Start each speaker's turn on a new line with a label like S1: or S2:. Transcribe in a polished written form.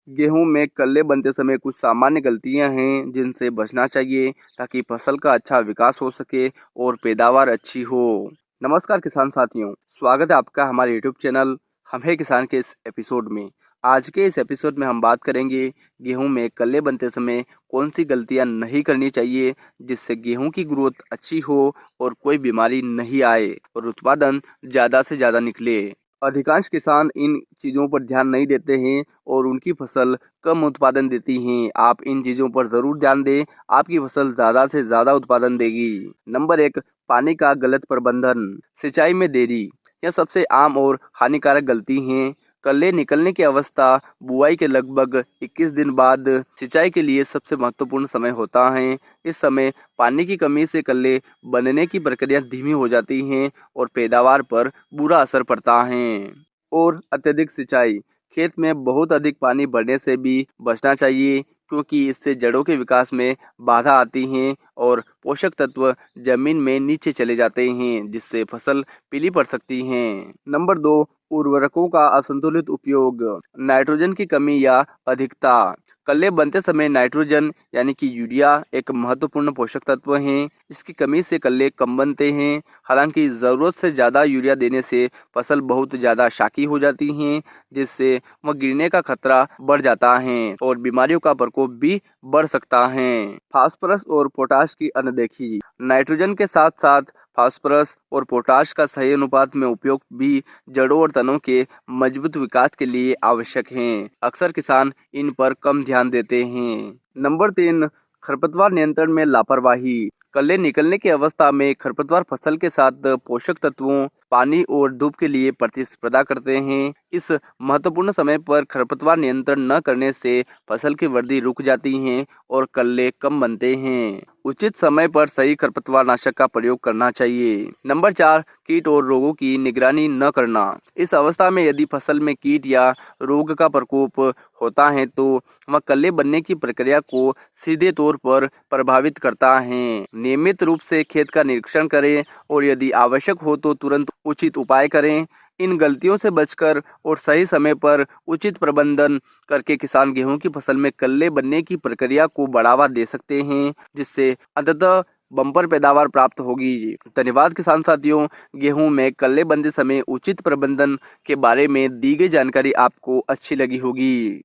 S1: गेहूं में कल्ले बनते समय कुछ सामान्य गलतियां हैं जिनसे बचना चाहिए ताकि फसल का अच्छा विकास हो सके और पैदावार अच्छी हो। नमस्कार किसान साथियों, स्वागत है आपका हमारे YouTube चैनल हम है किसान के इस एपिसोड में। आज के इस एपिसोड में हम बात करेंगे गेहूं में कल्ले बनते समय कौन सी गलतियां नहीं करनी चाहिए जिससे गेहूं की ग्रोथ अच्छी हो और कोई बीमारी नहीं आए और उत्पादन ज़्यादा से ज़्यादा निकले। अधिकांश किसान इन चीज़ों पर ध्यान नहीं देते हैं और उनकी फसल कम उत्पादन देती हैं। आप इन चीज़ों पर ज़रूर ध्यान दें, आपकी फसल ज़्यादा से ज़्यादा उत्पादन देगी। नंबर 1, पानी का गलत प्रबंधन। सिंचाई में देरी, यह सबसे आम और हानिकारक गलती है। कल्ले निकलने की अवस्था बुआई के लगभग 21 दिन बाद सिंचाई के लिए सबसे महत्वपूर्ण समय होता है। इस समय पानी की कमी से कल्ले बनने की प्रक्रिया धीमी हो जाती हैं और पैदावार पर बुरा असर पड़ता है। और अत्यधिक सिंचाई, खेत में बहुत अधिक पानी भरने से भी बचना चाहिए क्योंकि इससे जड़ों के विकास में बाधा आती है और पोषक तत्व जमीन में नीचे चले जाते हैं जिससे फसल पीली पड़ सकती है। नंबर 2, उर्वरकों का असंतुलित उपयोग। नाइट्रोजन की कमी या अधिकता। कल्ले बनते समय नाइट्रोजन यानी कि यूरिया एक महत्वपूर्ण पोषक तत्व है। इसकी कमी से कल्ले कम बनते हैं। हालांकि ज़रूरत से ज़्यादा यूरिया देने से फसल बहुत ज़्यादा शाकी हो जाती हैं जिससे वह गिरने का खतरा बढ़ जाता है और बीमारियों का प्रकोप भी बढ़ सकता है। फास्फोरस और पोटाश की अनदेखी। नाइट्रोजन के साथ साथ फास्फोरस और पोटाश का सही अनुपात में उपयोग भी जड़ों और तनों के मजबूत विकास के लिए आवश्यक है। अक्सर किसान इन पर कम ध्यान देते हैं। नंबर 3, खरपतवार नियंत्रण में लापरवाही। कल्ले निकलने की अवस्था में खरपतवार फसल के साथ पोषक तत्वों, पानी और धूप के लिए प्रतिस्पर्धा करते हैं। इस महत्वपूर्ण समय पर खरपतवार नियंत्रण न करने से फसल की वृद्धि रुक जाती है और कल्ले कम बनते हैं। उचित समय पर सही खरपतवार नाशक का प्रयोग करना चाहिए। नंबर 4, कीट और रोगों की निगरानी न करना। इस अवस्था में यदि फसल में कीट या रोग का प्रकोप होता है तो वह कल्ले बनने की प्रक्रिया को सीधे तौर पर प्रभावित करता है। नियमित रूप से खेत का निरीक्षण करें और यदि आवश्यक हो तो तुरंत उचित उपाय करें। इन गलतियों से बचकर और सही समय पर उचित प्रबंधन करके किसान गेहूं की फसल में कल्ले बनने की प्रक्रिया को बढ़ावा दे सकते हैं जिससे अंततः बम्पर पैदावार प्राप्त होगी। धन्यवाद किसान साथियों, गेहूं में कल्ले बनते समय उचित प्रबंधन के बारे में दी गई जानकारी आपको अच्छी लगी होगी।